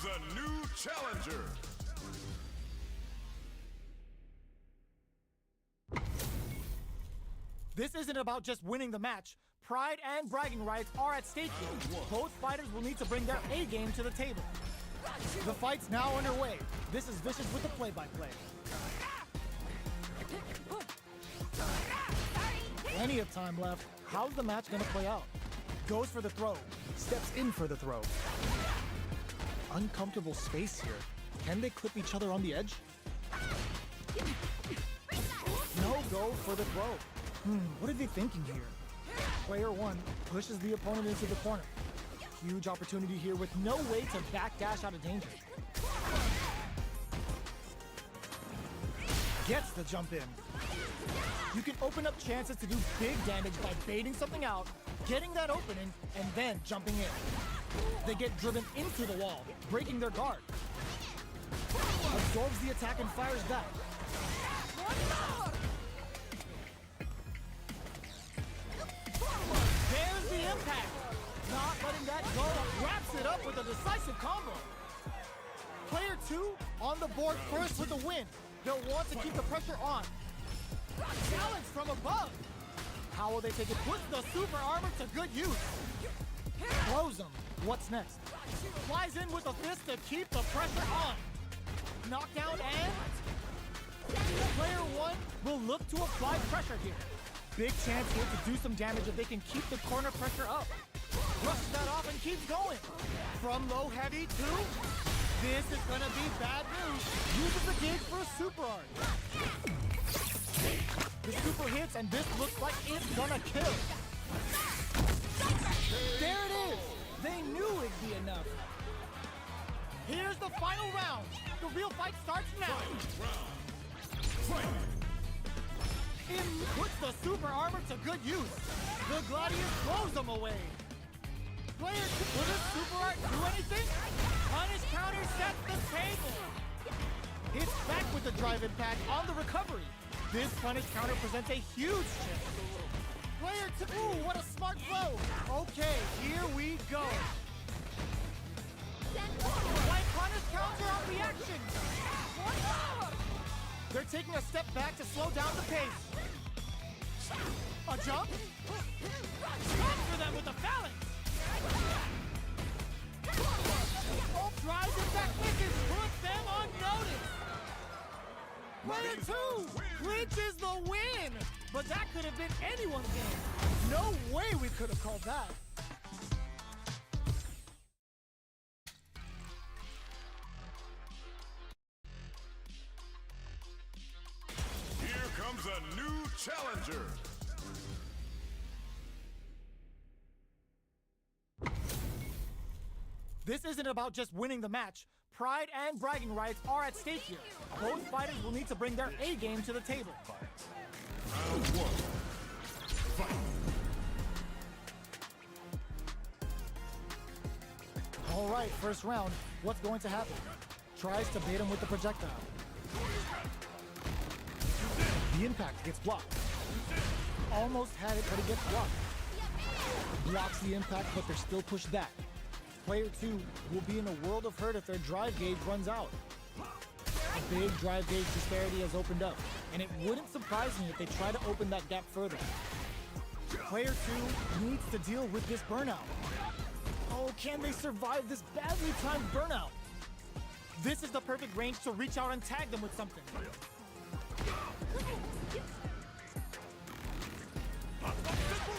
a new challenger. This isn't about just winning the match. Pride and bragging rights are at stake here. Both fighters will need to bring their A game to the table. The fight's now underway. This is Vicious with the play-by-play. Plenty of time left. How's the match gonna play out? Goes for the throw. Steps in for the throw. Uncomfortable space here. Can they clip each other on the edge? No go for the throw. What are they thinking here? Player one pushes the opponent into the corner. Huge opportunity here with no way to backdash out of danger. Gets the jump in. You can open up chances to do big damage by baiting something out, getting that opening, and then jumping in. They get driven into the wall, breaking their guard. Absorbs the attack and fires back. There's the impact. Not letting that go, wraps it up with a decisive combo. Player two on the board first with the win. They'll want to keep the pressure on. Challenge from above. How will they take it? Puts the super armor to good use. Throws him. What's next? Flies in with a fist to keep the pressure on. Knockdown and... Player one will look to apply pressure here. Big chance here to do some damage if they can keep the corner pressure up. Brushes that off and keeps going. From low heavy to... This is gonna be bad news. Uses the gauge for a super art. The super hits and this looks like it's gonna kill. There it is. They knew it'd be enough. Here's the final round. The real fight starts now. Puts the super armor to good use. The Gladius throws them away. Player two, will this super art do anything? Punish counter sets the table. It's back with the drive impact on the recovery. This punish counter presents a huge chip. Player two, ooh, what a smart throw. Okay, here we go. White punish counter on reaction. They're taking a step back to slow down the pace. A jump? Run for them with the phalanx! Oh, drives impact misses, puts them on notice! Player two clinches the win! But that could have been anyone's game. No way we could have called that. Here comes a new challenger. This isn't about just winning the match. Pride and bragging rights are at stake here. Both fighters will need to bring their A game to the table. Round one. Fight. All right, first round. What's going to happen? Tries to bait him with the projectile. The impact gets blocked. Almost had it, but it gets blocked. Blocks the impact, but they're still pushed back. Player two will be in a world of hurt if their drive gauge runs out. A big drive gauge disparity has opened up, and it wouldn't surprise me if they try to open that gap further. Player two needs to deal with this burnout. Oh, can they survive this badly timed burnout? This is the perfect range to reach out and tag them with something.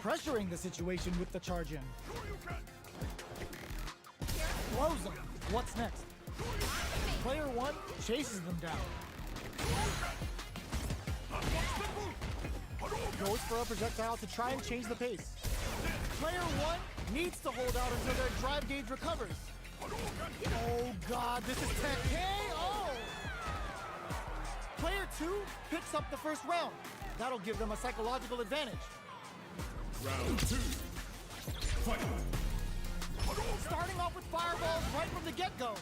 Pressuring the situation with the charge in. Throws them. What's next? Player one chases them down. Goes for a projectile to try and change the pace. Player one needs to hold out until their drive gauge recovers. Oh god, this is tech KO! Player two picks up the first round. That'll give them a psychological advantage. Round two. Fight. Starting off with fireballs right from the get-go.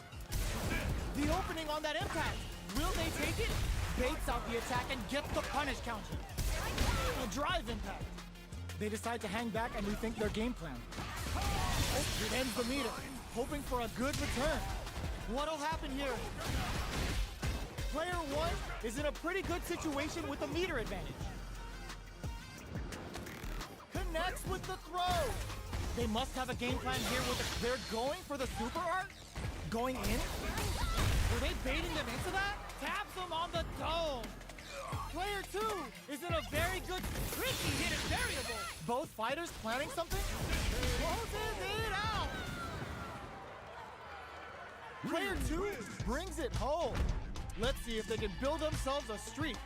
The opening on that impact. Will they take it? Baits out the attack and gets the punish counter. A drive impact. They decide to hang back and rethink their game plan. It ends the meter, hoping for a good return. What'll happen here? Player one is in a pretty good situation with a meter advantage. Connects with the throw. They must have a game plan here they're going for the super art? Going in? Were they baiting them into that? Taps them on the dome. Player two is in a very good, tricky hidden variable. Both fighters planning something? Closes it out. Player two brings it home. Let's see if they can build themselves a streak.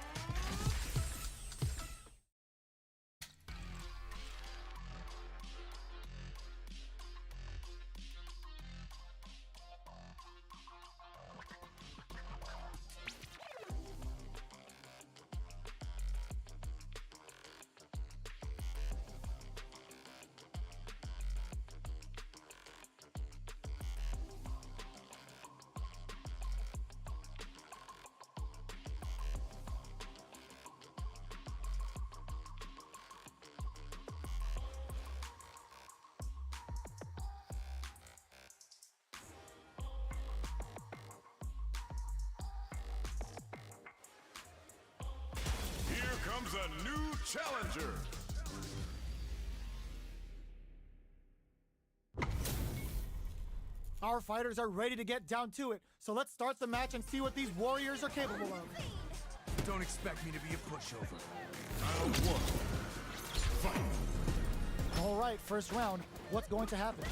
Here comes a new challenger. Our fighters are ready to get down to it, so let's start the match and see what these warriors are capable of. Don't expect me to be a pushover. Round one. Fight. All right, first round. What's going to happen?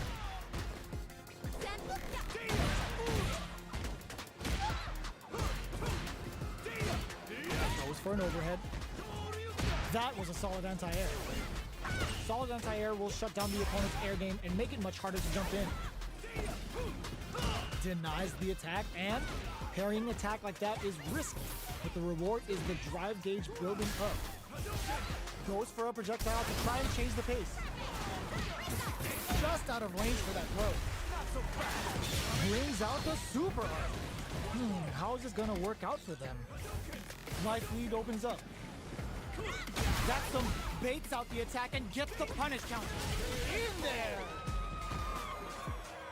Goes for an overhead. That was a solid anti-air. Solid anti-air will shut down the opponent's air game and make it much harder to jump in. Denies the attack, and parrying attack like that is risky, but the reward is the drive gauge building up. Goes for a projectile to try and change the pace. Just out of range for that throw. Brings out the super art. How is this gonna work out for them? Life lead opens up. Daxum baits out the attack and gets the punish counter. In there!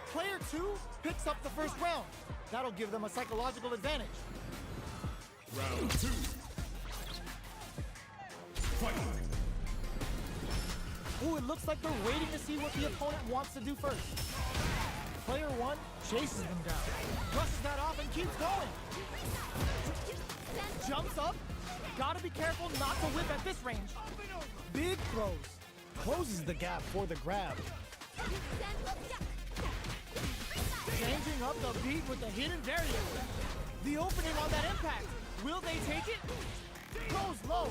Player two picks up the first round. That'll give them a psychological advantage. Round two. Fight. Ooh, it looks like they're waiting to see what the opponent wants to do first. Player one chases them down, brushes that off and keeps going. Jumps up. Gotta be careful not to whip at this range. Big throws. Closes the gap for the grab. Changing up the beat with the hidden variable. The opening on that impact. Will they take it? Goes low.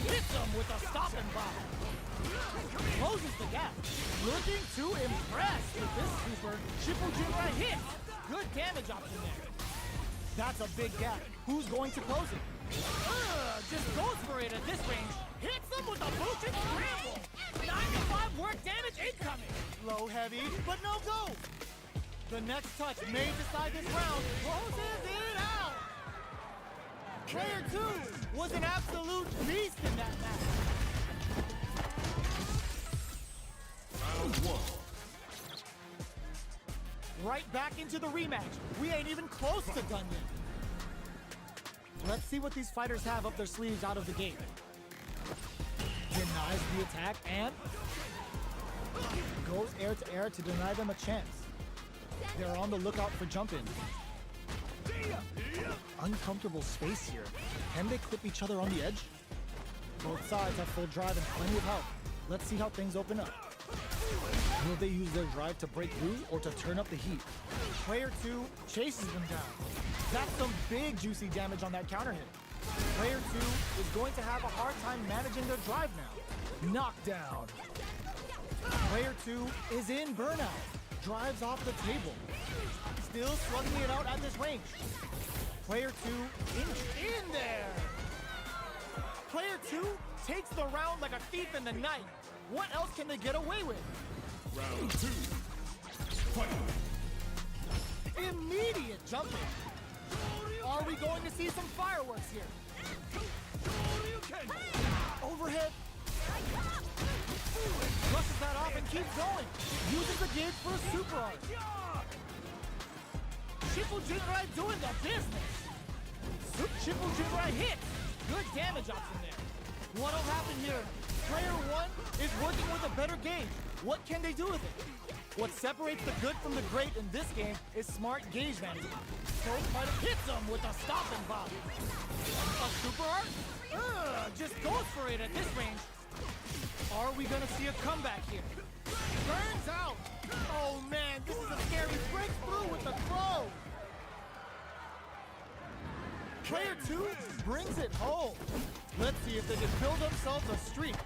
Hits them with a stopping block. Closes the gap. Looking to impress with this super. Shippujinra hit. Good damage option there. That's a big gap. Who's going to close it? Just goes for it at this range. Hits them with a boosted scramble. 9-5 work damage incoming. Low heavy, but no go. The next touch may decide this round. Closes it out. Player two was an absolute beast in that match. Round one. Right back into the rematch. We ain't even close to done yet. Let's see what these fighters have up their sleeves out of the gate. Denies the attack and goes air to air to deny them a chance. They're on the lookout for jump-in. Uncomfortable space here. Can they clip each other on the edge? Both sides have full drive and plenty of health. Let's see how things open up. Will they use their drive to break through or to turn up the heat? Player two chases them down. That's some big juicy damage on that counter hit. Player two is going to have a hard time managing their drive now. Knockdown. Player two is in burnout. Drives off the table. Still slugging it out at this range. Player two in there. Player two takes the round like a thief in the night. What else can they get away with? Round two. Fight. Immediate jumping. Are we going to see some fireworks here? Overhead. Brushes that off and keeps going. Uses the gauge for a super art. Triple Jinrai doing the business. Triple Jinrai hits. Good damage option there. What'll happen here? Player 1 is working with a better gauge. What can they do with it? What separates the good from the great in this game is smart gauge management. Coach might have hit them with a stopping bomb. A super art? Just goes for it at this range. Are we gonna see a comeback here? Burns out! Oh man, this is a scary breakthrough with the throw! Player 2 brings it home. Let's see if they can build themselves a streak.